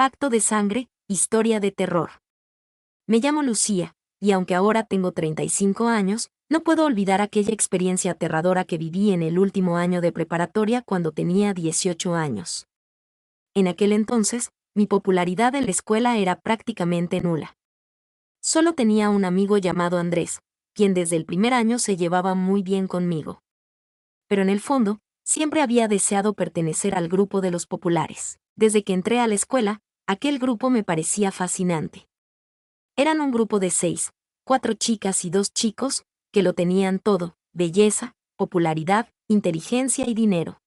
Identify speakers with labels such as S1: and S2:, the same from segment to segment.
S1: Pacto de sangre, historia de terror. Me llamo Lucía, y aunque ahora tengo 35 años, no puedo olvidar aquella experiencia aterradora que viví en el último año de preparatoria cuando tenía 18 años. En aquel entonces, mi popularidad en la escuela era prácticamente nula. Solo tenía un amigo llamado Andrés, quien desde el primer año se llevaba muy bien conmigo. Pero en el fondo, siempre había deseado pertenecer al grupo de los populares. Desde que entré a la escuela, aquel grupo me parecía fascinante. Eran un grupo de 6, 4 chicas y 2 chicos, que lo tenían todo: belleza, popularidad, inteligencia y dinero.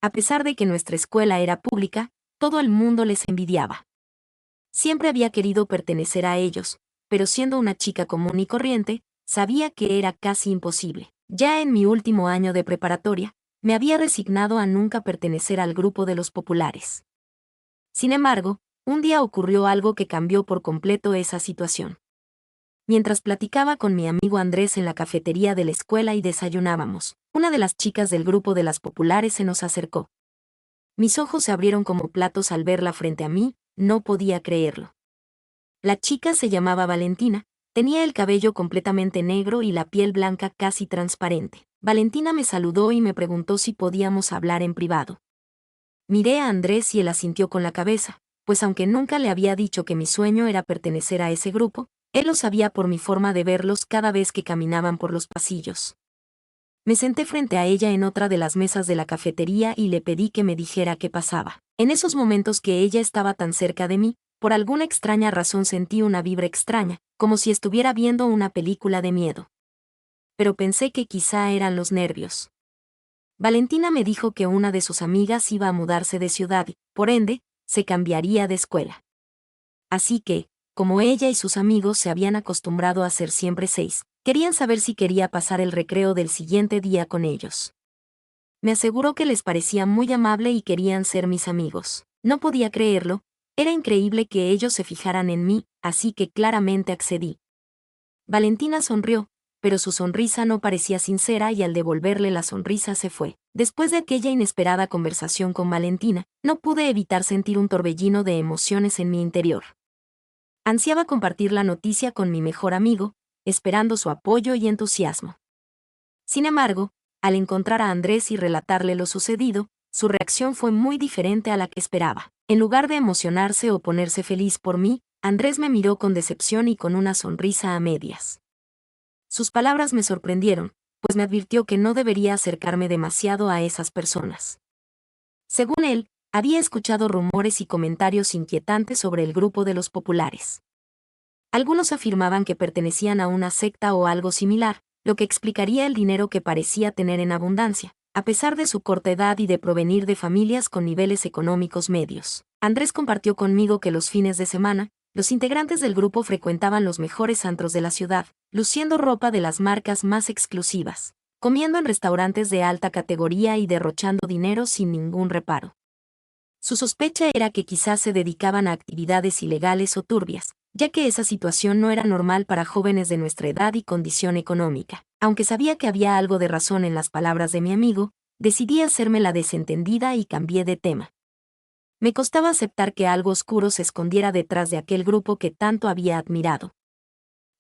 S1: A pesar de que nuestra escuela era pública, todo el mundo les envidiaba. Siempre había querido pertenecer a ellos, pero siendo una chica común y corriente, sabía que era casi imposible. Ya en mi último año de preparatoria, me había resignado a nunca pertenecer al grupo de los populares. Sin embargo, un día ocurrió algo que cambió por completo esa situación. Mientras platicaba con mi amigo Andrés en la cafetería de la escuela y desayunábamos, una de las chicas del grupo de las populares se nos acercó. Mis ojos se abrieron como platos al verla frente a mí, no podía creerlo. La chica se llamaba Valentina, tenía el cabello completamente negro y la piel blanca casi transparente. Valentina me saludó y me preguntó si podíamos hablar en privado. Miré a Andrés y él asintió con la cabeza, pues aunque nunca le había dicho que mi sueño era pertenecer a ese grupo, él lo sabía por mi forma de verlos cada vez que caminaban por los pasillos. Me senté frente a ella en otra de las mesas de la cafetería y le pedí que me dijera qué pasaba. En esos momentos que ella estaba tan cerca de mí, por alguna extraña razón sentí una vibra extraña, como si estuviera viendo una película de miedo. Pero pensé que quizá eran los nervios. Valentina me dijo que una de sus amigas iba a mudarse de ciudad y, por ende, se cambiaría de escuela. Así que, como ella y sus amigos se habían acostumbrado a ser siempre 6, querían saber si quería pasar el recreo del siguiente día con ellos. Me aseguró que les parecía muy amable y querían ser mis amigos. No podía creerlo, era increíble que ellos se fijaran en mí, así que claramente accedí. Valentina sonrió, pero su sonrisa no parecía sincera y al devolverle la sonrisa se fue. Después de aquella inesperada conversación con Valentina, no pude evitar sentir un torbellino de emociones en mi interior. Ansiaba compartir la noticia con mi mejor amigo, esperando su apoyo y entusiasmo. Sin embargo, al encontrar a Andrés y relatarle lo sucedido, su reacción fue muy diferente a la que esperaba. En lugar de emocionarse o ponerse feliz por mí, Andrés me miró con decepción y con una sonrisa a medias. Sus palabras me sorprendieron, pues me advirtió que no debería acercarme demasiado a esas personas. Según él, había escuchado rumores y comentarios inquietantes sobre el grupo de los populares. Algunos afirmaban que pertenecían a una secta o algo similar, lo que explicaría el dinero que parecía tener en abundancia, a pesar de su corta edad y de provenir de familias con niveles económicos medios. Andrés compartió conmigo que los fines de semana, los integrantes del grupo frecuentaban los mejores antros de la ciudad, luciendo ropa de las marcas más exclusivas, comiendo en restaurantes de alta categoría y derrochando dinero sin ningún reparo. Su sospecha era que quizás se dedicaban a actividades ilegales o turbias, ya que esa situación no era normal para jóvenes de nuestra edad y condición económica. Aunque sabía que había algo de razón en las palabras de mi amigo, decidí hacerme la desentendida y cambié de tema. Me costaba aceptar que algo oscuro se escondiera detrás de aquel grupo que tanto había admirado.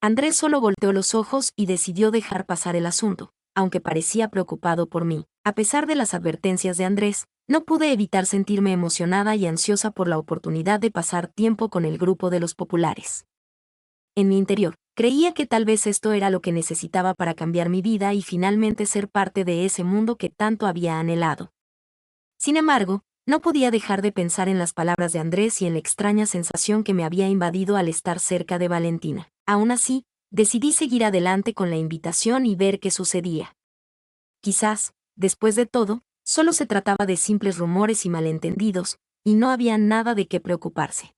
S1: Andrés solo volteó los ojos y decidió dejar pasar el asunto, aunque parecía preocupado por mí. A pesar de las advertencias de Andrés, no pude evitar sentirme emocionada y ansiosa por la oportunidad de pasar tiempo con el grupo de los populares. En mi interior, creía que tal vez esto era lo que necesitaba para cambiar mi vida y finalmente ser parte de ese mundo que tanto había anhelado. Sin embargo, no podía dejar de pensar en las palabras de Andrés y en la extraña sensación que me había invadido al estar cerca de Valentina. Aún así, decidí seguir adelante con la invitación y ver qué sucedía. Quizás, después de todo, solo se trataba de simples rumores y malentendidos, y no había nada de qué preocuparse.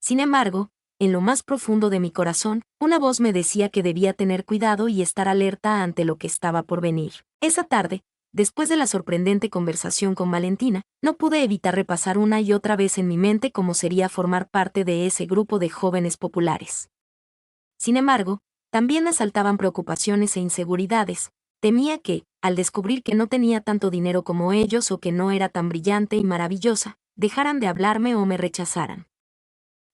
S1: Sin embargo, en lo más profundo de mi corazón, una voz me decía que debía tener cuidado y estar alerta ante lo que estaba por venir. Esa tarde, después de la sorprendente conversación con Valentina, no pude evitar repasar una y otra vez en mi mente cómo sería formar parte de ese grupo de jóvenes populares. Sin embargo, también me asaltaban preocupaciones e inseguridades. Temía que, al descubrir que no tenía tanto dinero como ellos o que no era tan brillante y maravillosa, dejaran de hablarme o me rechazaran.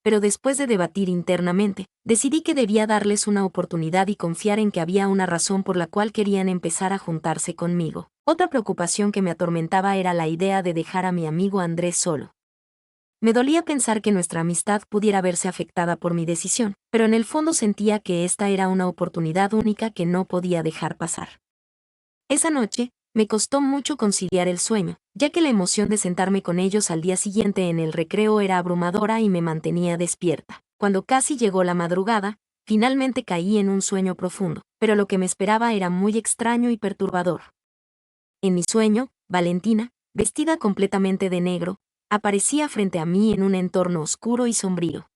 S1: Pero después de debatir internamente, decidí que debía darles una oportunidad y confiar en que había una razón por la cual querían empezar a juntarse conmigo. Otra preocupación que me atormentaba era la idea de dejar a mi amigo Andrés solo. Me dolía pensar que nuestra amistad pudiera verse afectada por mi decisión, pero en el fondo sentía que esta era una oportunidad única que no podía dejar pasar. Esa noche, me costó mucho conciliar el sueño, ya que la emoción de sentarme con ellos al día siguiente en el recreo era abrumadora y me mantenía despierta. Cuando casi llegó la madrugada, finalmente caí en un sueño profundo, pero lo que me esperaba era muy extraño y perturbador. En mi sueño, Valentina, vestida completamente de negro, aparecía frente a mí en un entorno oscuro y sombrío.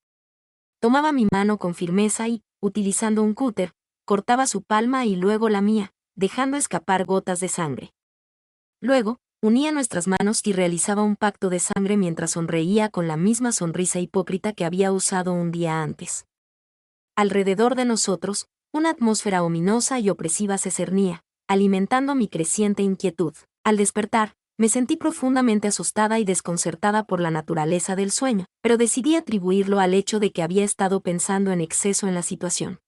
S1: Tomaba mi mano con firmeza y, utilizando un cúter, cortaba su palma y luego la mía, dejando escapar gotas de sangre. Luego, unía nuestras manos y realizaba un pacto de sangre mientras sonreía con la misma sonrisa hipócrita que había usado un día antes. Alrededor de nosotros, una atmósfera ominosa y opresiva se cernía, alimentando mi creciente inquietud. Al despertar, me sentí profundamente asustada y desconcertada por la naturaleza del sueño, pero decidí atribuirlo al hecho de que había estado pensando en exceso en la situación.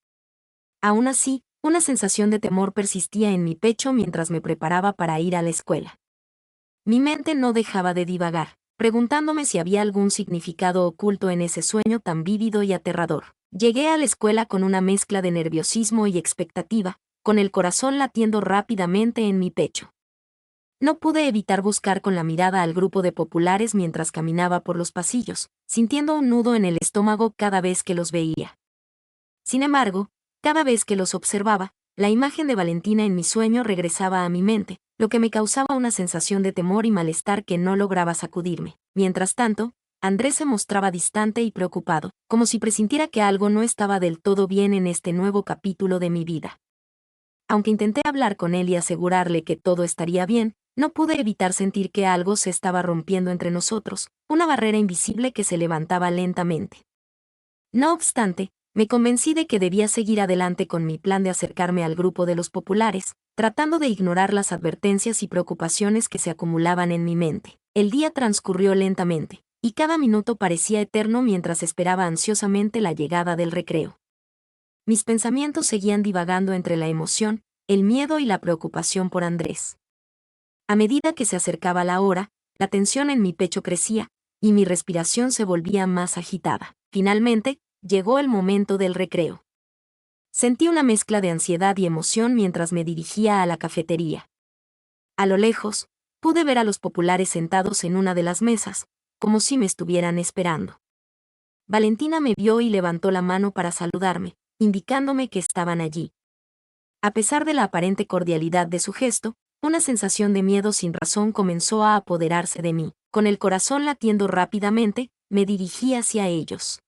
S1: Aún así, una sensación de temor persistía en mi pecho mientras me preparaba para ir a la escuela. Mi mente no dejaba de divagar, preguntándome si había algún significado oculto en ese sueño tan vívido y aterrador. Llegué a la escuela con una mezcla de nerviosismo y expectativa, con el corazón latiendo rápidamente en mi pecho. No pude evitar buscar con la mirada al grupo de populares mientras caminaba por los pasillos, sintiendo un nudo en el estómago cada vez que los veía. Sin embargo, cada vez que los observaba, la imagen de Valentina en mi sueño regresaba a mi mente, lo que me causaba una sensación de temor y malestar que no lograba sacudirme. Mientras tanto, Andrés se mostraba distante y preocupado, como si presintiera que algo no estaba del todo bien en este nuevo capítulo de mi vida. Aunque intenté hablar con él y asegurarle que todo estaría bien, no pude evitar sentir que algo se estaba rompiendo entre nosotros, una barrera invisible que se levantaba lentamente. No obstante, me convencí de que debía seguir adelante con mi plan de acercarme al grupo de los populares, tratando de ignorar las advertencias y preocupaciones que se acumulaban en mi mente. El día transcurrió lentamente, y cada minuto parecía eterno mientras esperaba ansiosamente la llegada del recreo. Mis pensamientos seguían divagando entre la emoción, el miedo y la preocupación por Andrés. A medida que se acercaba la hora, la tensión en mi pecho crecía, y mi respiración se volvía más agitada. Finalmente, llegó el momento del recreo. Sentí una mezcla de ansiedad y emoción mientras me dirigía a la cafetería. A lo lejos, pude ver a los populares sentados en una de las mesas, como si me estuvieran esperando. Valentina me vio y levantó la mano para saludarme, indicándome que estaban allí. A pesar de la aparente cordialidad de su gesto, una sensación de miedo sin razón comenzó a apoderarse de mí. Con el corazón latiendo rápidamente, me dirigí hacia ellos.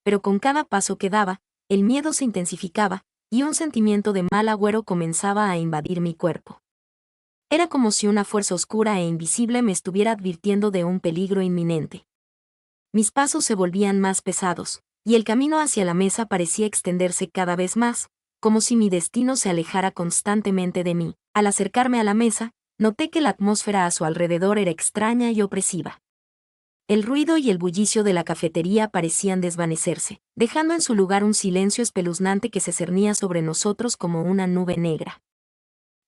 S1: Pero con cada paso que daba, el miedo se intensificaba, y un sentimiento de mal agüero comenzaba a invadir mi cuerpo. Era como si una fuerza oscura e invisible me estuviera advirtiendo de un peligro inminente. Mis pasos se volvían más pesados, y el camino hacia la mesa parecía extenderse cada vez más, como si mi destino se alejara constantemente de mí. Al acercarme a la mesa, noté que la atmósfera a su alrededor era extraña y opresiva. El ruido y el bullicio de la cafetería parecían desvanecerse, dejando en su lugar un silencio espeluznante que se cernía sobre nosotros como una nube negra.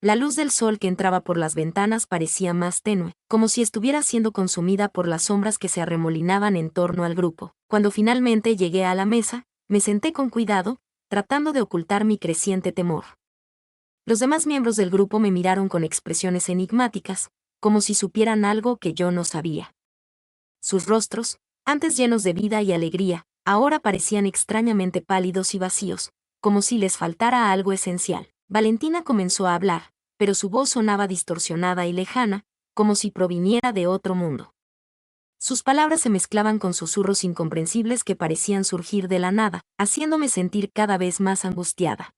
S1: La luz del sol que entraba por las ventanas parecía más tenue, como si estuviera siendo consumida por las sombras que se arremolinaban en torno al grupo. Cuando finalmente llegué a la mesa, me senté con cuidado, tratando de ocultar mi creciente temor. Los demás miembros del grupo me miraron con expresiones enigmáticas, como si supieran algo que yo no sabía. Sus rostros, antes llenos de vida y alegría, ahora parecían extrañamente pálidos y vacíos, como si les faltara algo esencial. Valentina comenzó a hablar, pero su voz sonaba distorsionada y lejana, como si proviniera de otro mundo. Sus palabras se mezclaban con susurros incomprensibles que parecían surgir de la nada, haciéndome sentir cada vez más angustiada.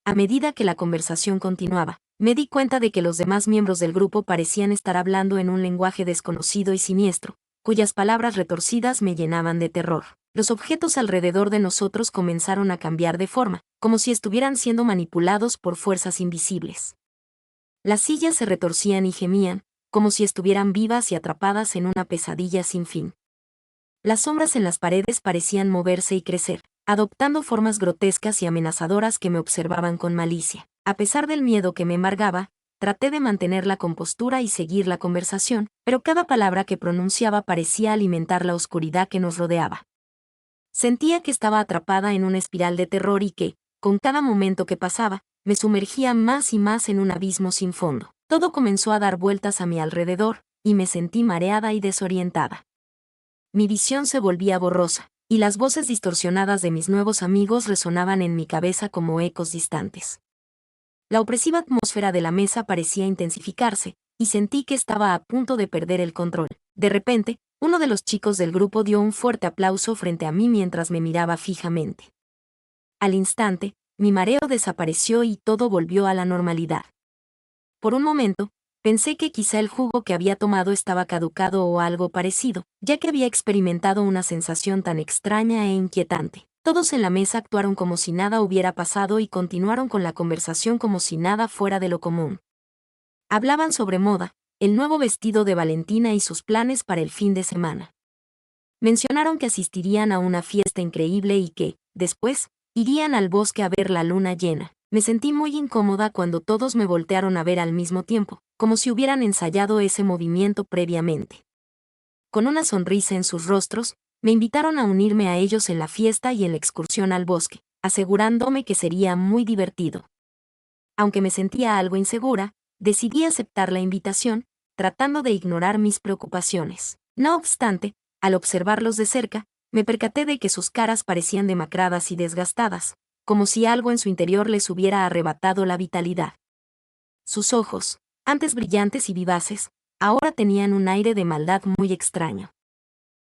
S1: A medida que la conversación continuaba, me di cuenta de que los demás miembros del grupo parecían estar hablando en un lenguaje desconocido y siniestro, cuyas palabras retorcidas me llenaban de terror. Los objetos alrededor de nosotros comenzaron a cambiar de forma, como si estuvieran siendo manipulados por fuerzas invisibles. Las sillas se retorcían y gemían, como si estuvieran vivas y atrapadas en una pesadilla sin fin. Las sombras en las paredes parecían moverse y crecer, adoptando formas grotescas y amenazadoras que me observaban con malicia. A pesar del miedo que me embargaba, traté de mantener la compostura y seguir la conversación, pero cada palabra que pronunciaba parecía alimentar la oscuridad que nos rodeaba. Sentía que estaba atrapada en una espiral de terror y que, con cada momento que pasaba, me sumergía más y más en un abismo sin fondo. Todo comenzó a dar vueltas a mi alrededor, y me sentí mareada y desorientada. Mi visión se volvía borrosa, y las voces distorsionadas de mis nuevos amigos resonaban en mi cabeza como ecos distantes. La opresiva atmósfera de la mesa parecía intensificarse, y sentí que estaba a punto de perder el control. De repente, uno de los chicos del grupo dio un fuerte aplauso frente a mí mientras me miraba fijamente. Al instante, mi mareo desapareció y todo volvió a la normalidad. Por un momento, pensé que quizá el jugo que había tomado estaba caducado o algo parecido, ya que había experimentado una sensación tan extraña e inquietante. Todos en la mesa actuaron como si nada hubiera pasado y continuaron con la conversación como si nada fuera de lo común. Hablaban sobre moda, el nuevo vestido de Valentina y sus planes para el fin de semana. Mencionaron que asistirían a una fiesta increíble y que, después, irían al bosque a ver la luna llena. Me sentí muy incómoda cuando todos me voltearon a ver al mismo tiempo, como si hubieran ensayado ese movimiento previamente. Con una sonrisa en sus rostros, me invitaron a unirme a ellos en la fiesta y en la excursión al bosque, asegurándome que sería muy divertido. Aunque me sentía algo insegura, decidí aceptar la invitación, tratando de ignorar mis preocupaciones. No obstante, al observarlos de cerca, me percaté de que sus caras parecían demacradas y desgastadas, como si algo en su interior les hubiera arrebatado la vitalidad. Sus ojos, antes brillantes y vivaces, ahora tenían un aire de maldad muy extraño.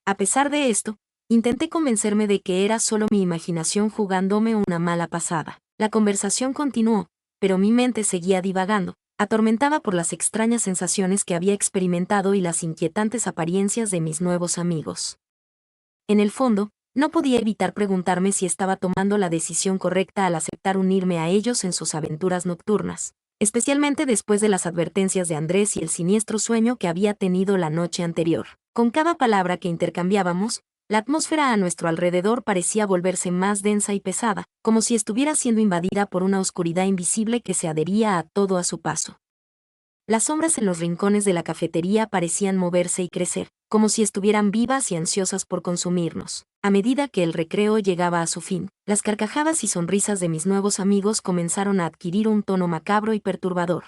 S1: A pesar de esto, intenté convencerme de que era solo mi imaginación jugándome una mala pasada. La conversación continuó, pero mi mente seguía divagando, atormentada por las extrañas sensaciones que había experimentado y las inquietantes apariencias de mis nuevos amigos. En el fondo, no podía evitar preguntarme si estaba tomando la decisión correcta al aceptar unirme a ellos en sus aventuras nocturnas, especialmente después de las advertencias de Andrés y el siniestro sueño que había tenido la noche anterior. Con cada palabra que intercambiábamos, la atmósfera a nuestro alrededor parecía volverse más densa y pesada, como si estuviera siendo invadida por una oscuridad invisible que se adhería a todo a su paso. Las sombras en los rincones de la cafetería parecían moverse y crecer, como si estuvieran vivas y ansiosas por consumirnos. A medida que el recreo llegaba a su fin, las carcajadas y sonrisas de mis nuevos amigos comenzaron a adquirir un tono macabro y perturbador.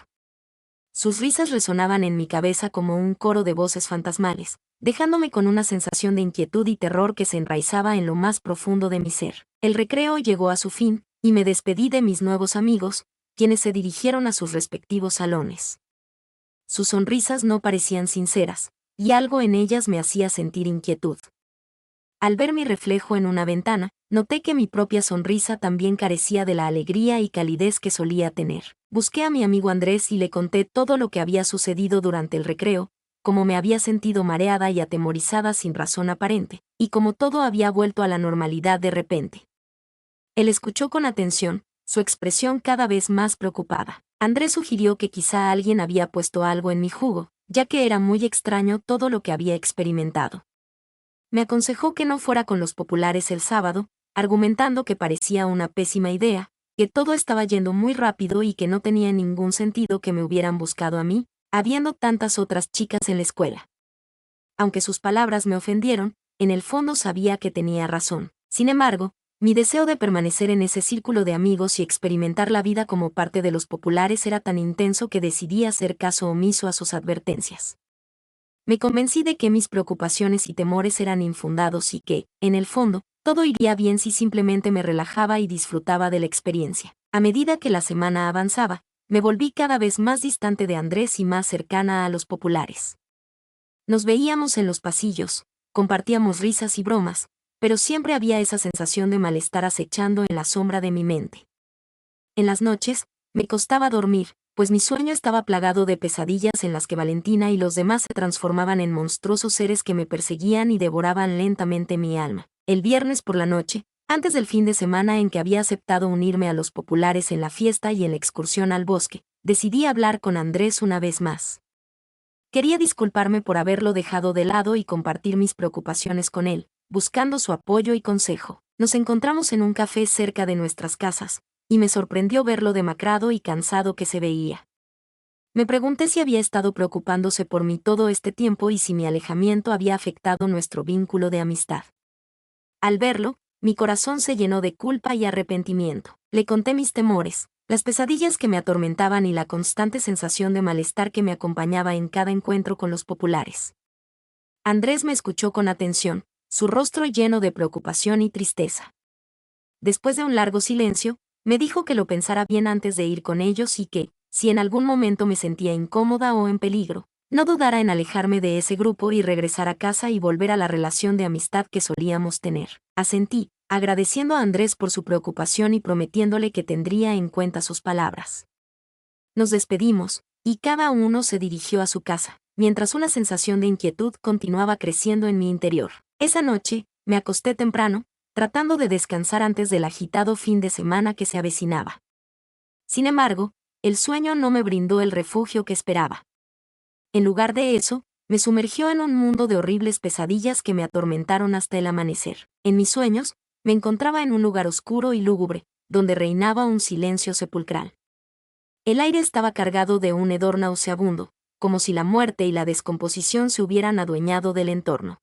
S1: Sus risas resonaban en mi cabeza como un coro de voces fantasmales, dejándome con una sensación de inquietud y terror que se enraizaba en lo más profundo de mi ser. El recreo llegó a su fin, y me despedí de mis nuevos amigos, quienes se dirigieron a sus respectivos salones. Sus sonrisas no parecían sinceras, y algo en ellas me hacía sentir inquietud. Al ver mi reflejo en una ventana, noté que mi propia sonrisa también carecía de la alegría y calidez que solía tener. Busqué a mi amigo Andrés y le conté todo lo que había sucedido durante el recreo, cómo me había sentido mareada y atemorizada sin razón aparente, y cómo todo había vuelto a la normalidad de repente. Él escuchó con atención, su expresión cada vez más preocupada. Andrés sugirió que quizá alguien había puesto algo en mi jugo, ya que era muy extraño todo lo que había experimentado. Me aconsejó que no fuera con los populares el sábado, argumentando que parecía una pésima idea, que todo estaba yendo muy rápido y que no tenía ningún sentido que me hubieran buscado a mí, habiendo tantas otras chicas en la escuela. Aunque sus palabras me ofendieron, en el fondo sabía que tenía razón. Sin embargo, mi deseo de permanecer en ese círculo de amigos y experimentar la vida como parte de los populares era tan intenso que decidí hacer caso omiso a sus advertencias. Me convencí de que mis preocupaciones y temores eran infundados y que, en el fondo, todo iría bien si simplemente me relajaba y disfrutaba de la experiencia. A medida que la semana avanzaba, me volví cada vez más distante de Andrés y más cercana a los populares. Nos veíamos en los pasillos, compartíamos risas y bromas, pero siempre había esa sensación de malestar acechando en la sombra de mi mente. En las noches, me costaba dormir, pues mi sueño estaba plagado de pesadillas en las que Valentina y los demás se transformaban en monstruosos seres que me perseguían y devoraban lentamente mi alma. El viernes por la noche, antes del fin de semana en que había aceptado unirme a los populares en la fiesta y en la excursión al bosque, decidí hablar con Andrés una vez más. Quería disculparme por haberlo dejado de lado y compartir mis preocupaciones con él, buscando su apoyo y consejo. Nos encontramos en un café cerca de nuestras casas, y me sorprendió ver lo demacrado y cansado que se veía. Me pregunté si había estado preocupándose por mí todo este tiempo y si mi alejamiento había afectado nuestro vínculo de amistad. Al verlo, mi corazón se llenó de culpa y arrepentimiento. Le conté mis temores, las pesadillas que me atormentaban y la constante sensación de malestar que me acompañaba en cada encuentro con los populares. Andrés me escuchó con atención, su rostro lleno de preocupación y tristeza. Después de un largo silencio, me dijo que lo pensara bien antes de ir con ellos y que, si en algún momento me sentía incómoda o en peligro, no dudara en alejarme de ese grupo y regresar a casa y volver a la relación de amistad que solíamos tener. Asentí, agradeciendo a Andrés por su preocupación y prometiéndole que tendría en cuenta sus palabras. Nos despedimos, y cada uno se dirigió a su casa, mientras una sensación de inquietud continuaba creciendo en mi interior. Esa noche, me acosté temprano, tratando de descansar antes del agitado fin de semana que se avecinaba. Sin embargo, el sueño no me brindó el refugio que esperaba. En lugar de eso, me sumergió en un mundo de horribles pesadillas que me atormentaron hasta el amanecer. En mis sueños, me encontraba en un lugar oscuro y lúgubre, donde reinaba un silencio sepulcral. El aire estaba cargado de un hedor nauseabundo, como si la muerte y la descomposición se hubieran adueñado del entorno.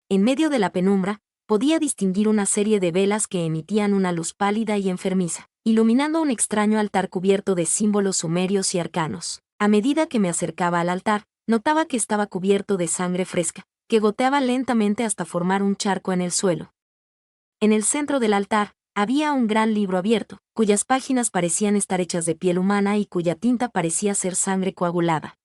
S1: En medio de la penumbra, podía distinguir una serie de velas que emitían una luz pálida y enfermiza, iluminando un extraño altar cubierto de símbolos sumerios y arcanos. A medida que me acercaba al altar, notaba que estaba cubierto de sangre fresca, que goteaba lentamente hasta formar un charco en el suelo. En el centro del altar, había un gran libro abierto, cuyas páginas parecían estar hechas de piel humana y cuya tinta parecía ser sangre coagulada.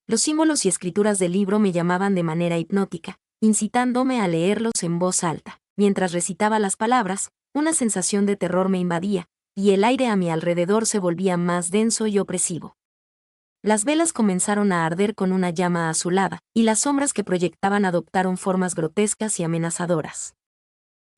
S1: Los símbolos y escrituras del libro me llamaban de manera hipnótica, incitándome a leerlos en voz alta. Mientras recitaba las palabras, una sensación de terror me invadía, y el aire a mi alrededor se volvía más denso y opresivo. Las velas comenzaron a arder con una llama azulada, y las sombras que proyectaban adoptaron formas grotescas y amenazadoras.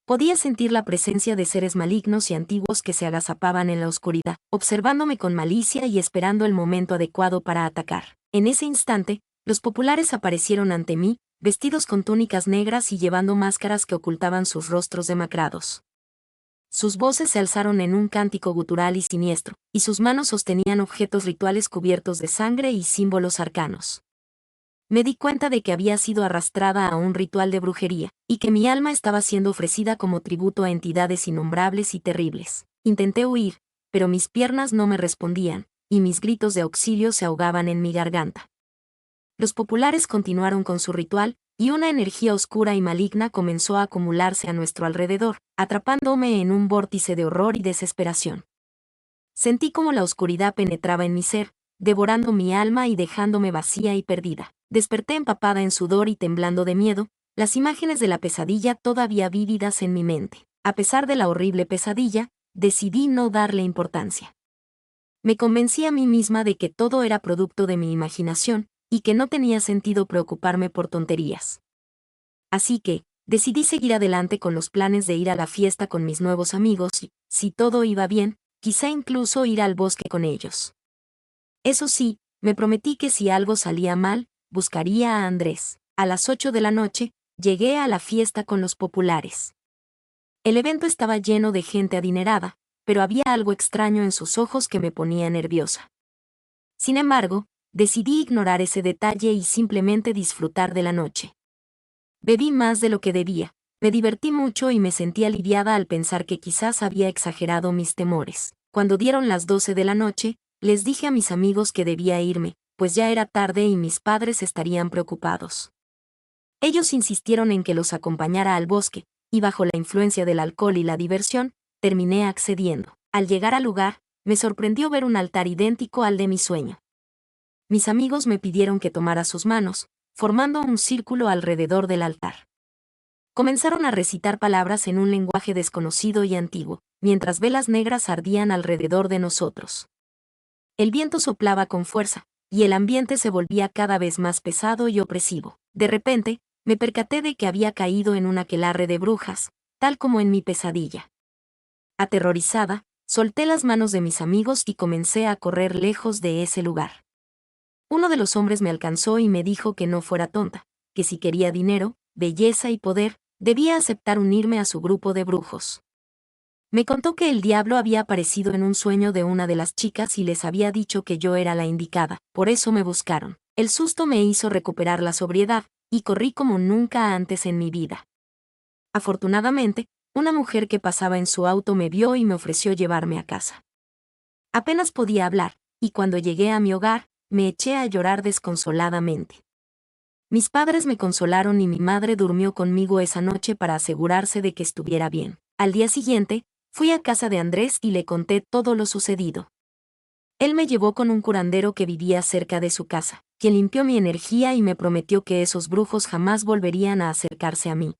S1: Podía sentir la presencia de seres malignos y antiguos que se agazapaban en la oscuridad, observándome con malicia y esperando el momento adecuado para atacar. En ese instante, los populares aparecieron ante mí, vestidos con túnicas negras y llevando máscaras que ocultaban sus rostros demacrados. Sus voces se alzaron en un cántico gutural y siniestro, y sus manos sostenían objetos rituales cubiertos de sangre y símbolos arcanos. Me di cuenta de que había sido arrastrada a un ritual de brujería, y que mi alma estaba siendo ofrecida como tributo a entidades innombrables y terribles. Intenté huir, pero mis piernas no me respondían, y mis gritos de auxilio se ahogaban en mi garganta. Los populares continuaron con su ritual, y una energía oscura y maligna comenzó a acumularse a nuestro alrededor, atrapándome en un vórtice de horror y desesperación. Sentí como la oscuridad penetraba en mi ser, devorando mi alma y dejándome vacía y perdida. Desperté empapada en sudor y temblando de miedo, las imágenes de la pesadilla todavía vívidas en mi mente. A pesar de la horrible pesadilla, decidí no darle importancia. Me convencí a mí misma de que todo era producto de mi imaginación, y que no tenía sentido preocuparme por tonterías. Así que, decidí seguir adelante con los planes de ir a la fiesta con mis nuevos amigos y, si todo iba bien, quizá incluso ir al bosque con ellos. Eso sí, me prometí que si algo salía mal, buscaría a Andrés. A las 8 de la noche, llegué a la fiesta con los populares. El evento estaba lleno de gente adinerada, pero había algo extraño en sus ojos que me ponía nerviosa. Sin embargo, decidí ignorar ese detalle y simplemente disfrutar de la noche. Bebí más de lo que debía, me divertí mucho y me sentí aliviada al pensar que quizás había exagerado mis temores. Cuando dieron las 12 de la noche, les dije a mis amigos que debía irme, pues ya era tarde y mis padres estarían preocupados. Ellos insistieron en que los acompañara al bosque, y bajo la influencia del alcohol y la diversión, terminé accediendo. Al llegar al lugar, me sorprendió ver un altar idéntico al de mi sueño. Mis amigos me pidieron que tomara sus manos, formando un círculo alrededor del altar. Comenzaron a recitar palabras en un lenguaje desconocido y antiguo, mientras velas negras ardían alrededor de nosotros. El viento soplaba con fuerza, y el ambiente se volvía cada vez más pesado y opresivo. De repente, me percaté de que había caído en un aquelarre de brujas, tal como en mi pesadilla. Aterrorizada, solté las manos de mis amigos y comencé a correr lejos de ese lugar. Uno de los hombres me alcanzó y me dijo que no fuera tonta, que si quería dinero, belleza y poder, debía aceptar unirme a su grupo de brujos. Me contó que el diablo había aparecido en un sueño de una de las chicas y les había dicho que yo era la indicada, por eso me buscaron. El susto me hizo recuperar la sobriedad, y corrí como nunca antes en mi vida. Afortunadamente, una mujer que pasaba en su auto me vio y me ofreció llevarme a casa. Apenas podía hablar, y cuando llegué a mi hogar, me eché a llorar desconsoladamente. Mis padres me consolaron y mi madre durmió conmigo esa noche para asegurarse de que estuviera bien. Al día siguiente, fui a casa de Andrés y le conté todo lo sucedido. Él me llevó con un curandero que vivía cerca de su casa, quien limpió mi energía y me prometió que esos brujos jamás volverían a acercarse a mí.